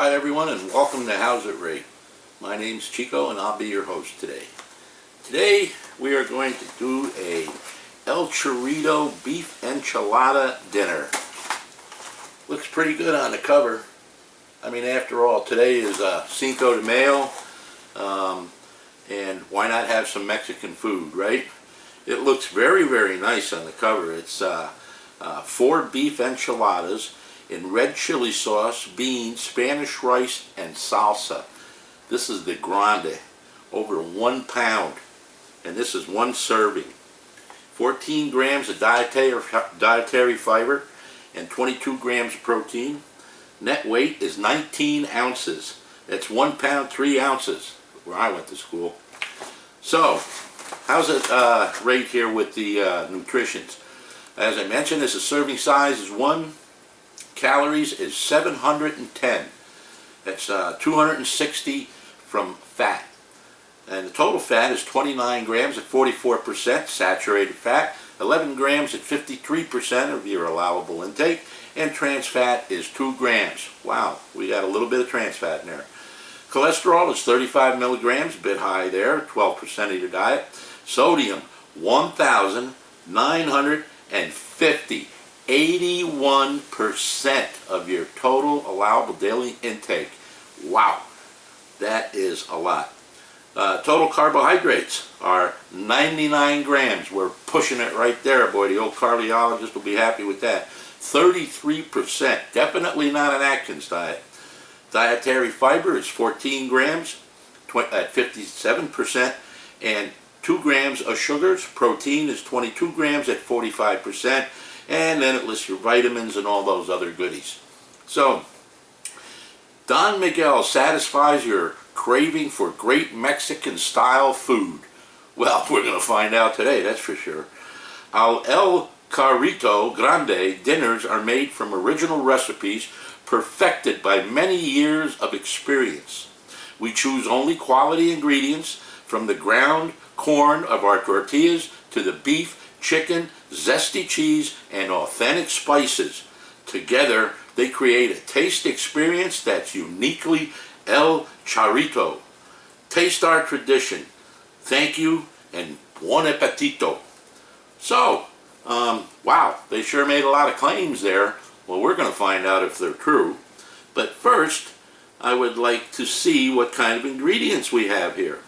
Hi everyone, and welcome to How's It Ray. My name's Chico and I'll be your host today. Today we are going to do a El Charrito Beef Enchilada dinner. Looks pretty good on the cover. I mean, after all, today is Cinco de Mayo, and why not have some Mexican food, right? It looks very, very nice on the cover. It's 4 beef enchiladas in red chili sauce, beans, Spanish rice, and salsa. This is the grande, over 1 pound, and this is 1 serving. 14 grams of dietary fiber and 22 grams of protein. Net weight is 19 ounces. That's 1 pound, 3 ounces, where I went to school. So, how's it rate here with the nutritions? As I mentioned, this is serving size is 1. Calories is 710. That's 260 from fat. And the total fat is 29 grams at 44% saturated fat, 11 grams at 53% of your allowable intake, and trans fat is 2 grams. Wow, we got a little bit of trans fat in there. Cholesterol is 35 milligrams, a bit high there, 12% of your diet. Sodium, 1,950. 81% of your total allowable daily intake. Wow, that is a lot. Total carbohydrates are 99 grams. We're pushing it right there, boy. The old cardiologist will be happy with that. 33%, definitely not an Atkins diet. Dietary fiber is 14 grams at 57%, and 2 grams of sugars. Protein is 22 grams at 45%. And then it lists your vitamins and all those other goodies. So, Don Miguel satisfies your craving for great Mexican style food. Well, we're going to find out today, that's for sure. El Charrito Grande dinners are made from original recipes perfected by many years of experience. We choose only quality ingredients, from the ground corn of our tortillas to the beef, chicken, zesty cheese, and authentic spices. Together, they create a taste experience that's uniquely El Charrito. Taste our tradition. Thank you, and buon appetito. So, wow, they sure made a lot of claims there. Well, we're going to find out if they're true. But first, I would like to see what kind of ingredients we have here.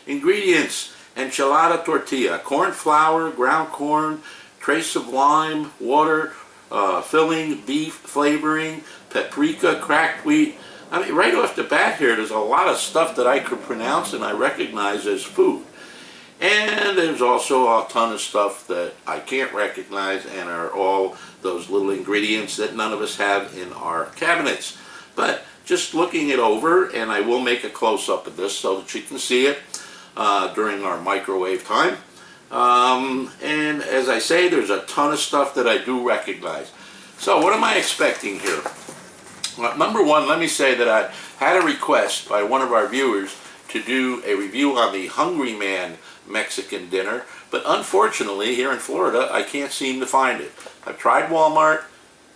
Ingredients: enchilada tortilla, corn flour, ground corn, trace of lime, water, filling, beef, flavoring, paprika, cracked wheat. I mean, right off the bat here, there's a lot of stuff that I could pronounce and I recognize as food. And there's also a ton of stuff that I can't recognize and are all those little ingredients that none of us have in our cabinets. But just looking it over, and I will make a close-up of this so that you can see it during our microwave time. And as I say, there's a ton of stuff that I do recognize. So what am I expecting here? Well, number one, let me say that I had a request by one of our viewers to do a review on the Hungry Man Mexican dinner, but unfortunately here in Florida I can't seem to find it. I've tried Walmart,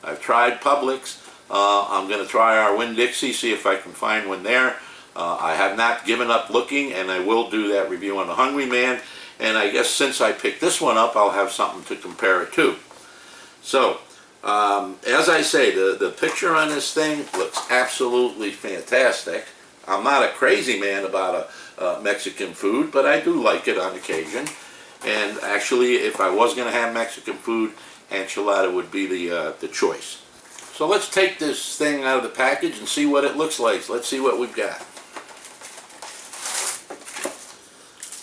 I've tried Publix, I'm going to try our Winn-Dixie, see if I can find one there. I have not given up looking, and I will do that review on the Hungry Man. And I guess since I picked this one up, I'll have something to compare it to. So, as I say, the picture on this thing looks absolutely fantastic. I'm not a crazy man about Mexican food, but I do like it on occasion. And actually, if I was going to have Mexican food, enchilada would be the choice. So let's take this thing out of the package and see what it looks like. Let's see what we've got.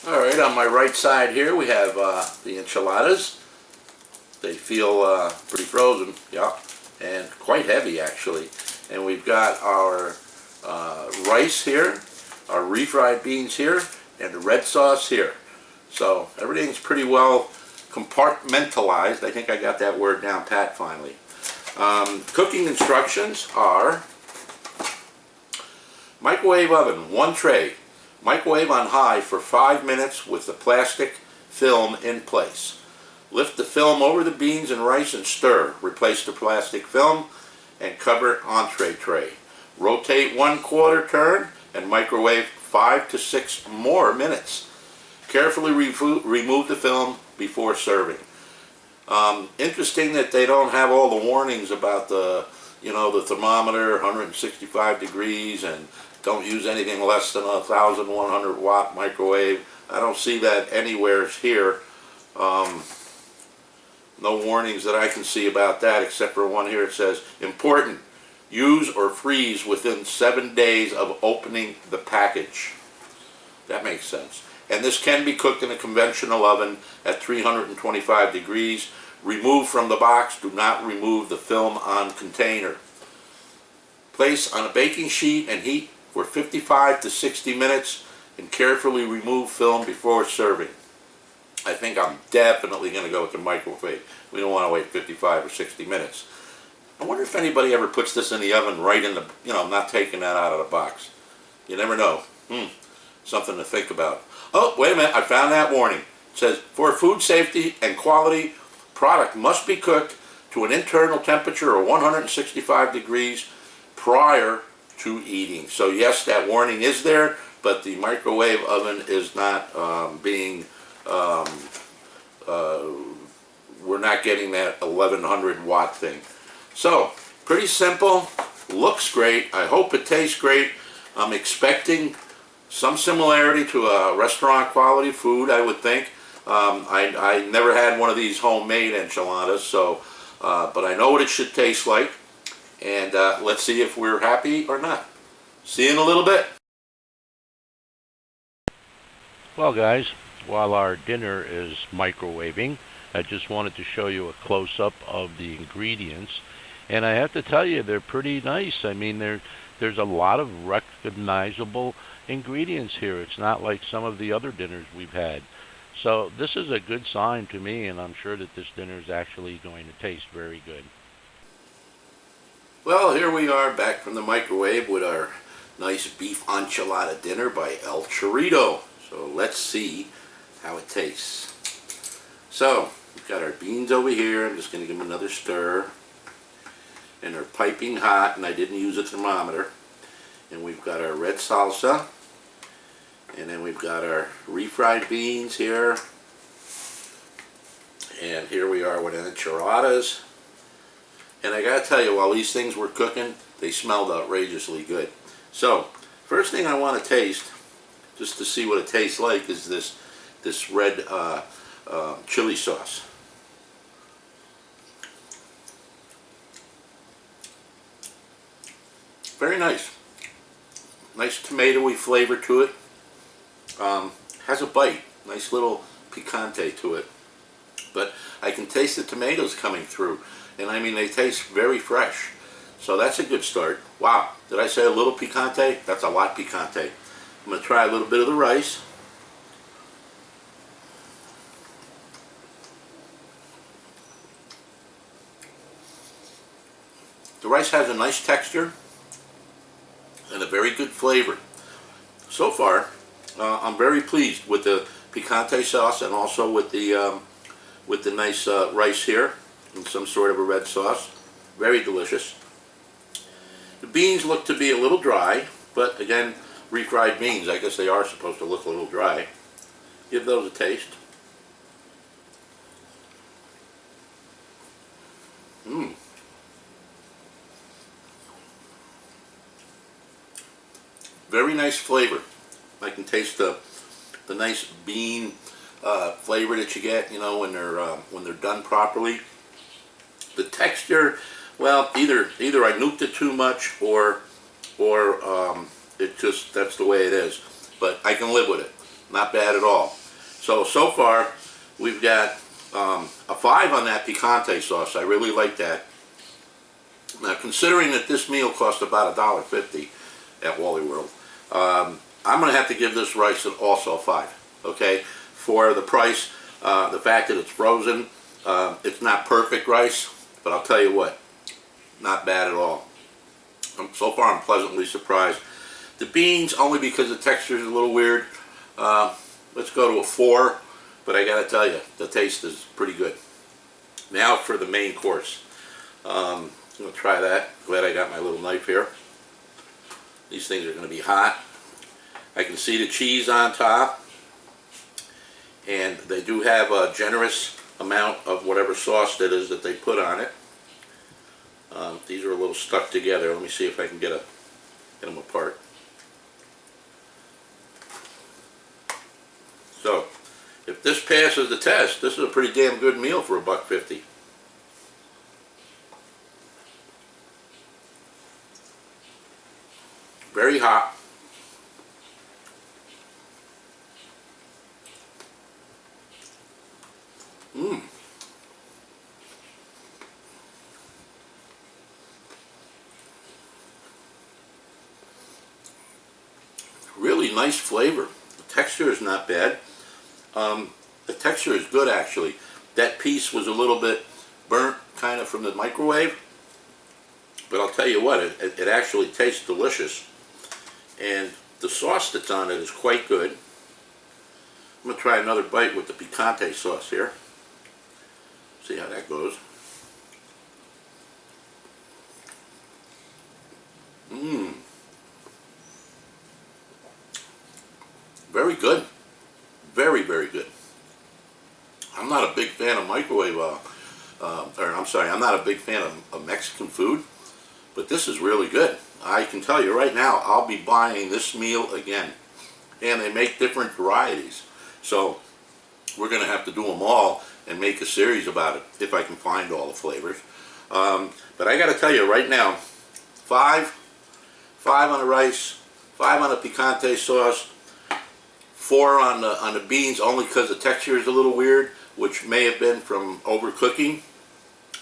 Alright, on my right side here we have the enchiladas. They feel pretty frozen, yeah, and quite heavy actually. And we've got our rice here, our refried beans here, and the red sauce here. So everything's pretty well compartmentalized. I think I got that word down pat finally. Cooking instructions are: microwave oven, 1 tray. Microwave on high for 5 minutes with the plastic film in place. Lift the film over the beans and rice and stir. Replace the plastic film and cover entree tray. Rotate 1/4 turn and microwave 5 to 6 more minutes. Carefully remove the film before serving. Interesting that they don't have all the warnings about the thermometer, 165 degrees, and don't use anything less than a 1,100 watt microwave. I don't see that anywhere here. No warnings that I can see about that, except for one here. It says, important, use or freeze within 7 days of opening the package. That makes sense. And this can be cooked in a conventional oven at 325 degrees. Remove from the box. Do not remove the film on container. Place on a baking sheet and heat for 55 to 60 minutes and carefully remove film before serving. I think I'm definitely going to go with the microwave. We don't want to wait 55 or 60 minutes. I wonder if anybody ever puts this in the oven right in the, not taking that out of the box. You never know. Something to think about. Oh, wait a minute, I found that warning. It says, for food safety and quality, product must be cooked to an internal temperature of 165 degrees prior to eating. So yes, that warning is there, but the microwave oven is not we're not getting that 1100 watt thing. So, pretty simple, looks great. I hope it tastes great. I'm expecting some similarity to a restaurant quality food, I would think. I never had one of these homemade enchiladas, so but I know what it should taste like, and let's see if we're happy or not. See you in a little bit. Well guys, while our dinner is microwaving, I just wanted to show you a close-up of the ingredients, and I have to tell you, they're pretty nice. I mean, there's a lot of recognizable ingredients here. It's not like some of the other dinners we've had. So this is a good sign to me, and I'm sure that this dinner is actually going to taste very good. Well, here we are back from the microwave with our nice beef enchilada dinner by El Charrito. So let's see how it tastes. So we've got our beans over here. I'm just going to give them another stir. And they're piping hot, and I didn't use a thermometer. And we've got our red salsa. And then we've got our refried beans here. And here we are with enchiladas. And I gotta tell you, while these things were cooking, they smelled outrageously good. So, first thing I want to taste, just to see what it tastes like, is this red chili sauce. Very nice. Nice tomatoey flavor to it. Has a bite. Nice little picante to it. But I can taste the tomatoes coming through. And I mean, they taste very fresh. So that's a good start. Wow. Did I say a little picante? That's a lot picante. I'm going to try a little bit of the rice. The rice has a nice texture and a very good flavor. So far, I'm very pleased with the picante sauce and also with the nice rice here and some sort of a red sauce. Very delicious. The beans look to be a little dry, but again, refried beans, I guess they are supposed to look a little dry. Give those a taste. Very nice flavor. I can taste the nice bean flavor that you get, when they're done properly. The texture, well, either I nuked it too much or that's the way it is. But I can live with it. Not bad at all. So far we've got a 5 on that picante sauce. I really like that. Now, considering that this meal cost about $1.50 at Wally World, I'm going to have to give this rice also a 5. Okay, for the price, the fact that it's frozen, it's not perfect rice, but I'll tell you what, not bad at all. So far, I'm pleasantly surprised. The beans, only because the texture is a little weird. Let's go to a 4, but I got to tell you, the taste is pretty good. Now for the main course. I'm going to try that. Glad I got my little knife here. These things are going to be hot. I can see the cheese on top, and they do have a generous amount of whatever sauce that is that they put on it. These are a little stuck together. Let me see if I can get them apart. So, if this passes the test, this is a pretty damn good meal for $1.50. Very hot. Mmm. Really nice flavor. The texture is not bad. The texture is good, actually. That piece was a little bit burnt kind of from the microwave, but I'll tell you what, it actually tastes delicious, and the sauce that's on it is quite good. I'm going to try another bite with the picante sauce here. See how that goes. Mmm. Very good. Very, very good. I'm not a big fan of I'm not a big fan of Mexican food, but this is really good. I can tell you right now, I'll be buying this meal again. And they make different varieties. So we're going to have to do them all and make a series about it if I can find all the flavors. But I got to tell you right now, five on the rice, 5 on the picante sauce, 4 on the beans, only because the texture is a little weird, which may have been from overcooking.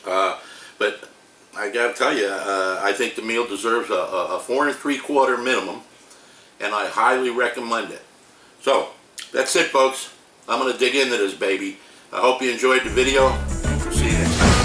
But I got to tell you, I think the meal deserves a 4 3/4 minimum, and I highly recommend it. So that's it, folks. I'm going to dig into this baby. I hope you enjoyed the video. See you next time.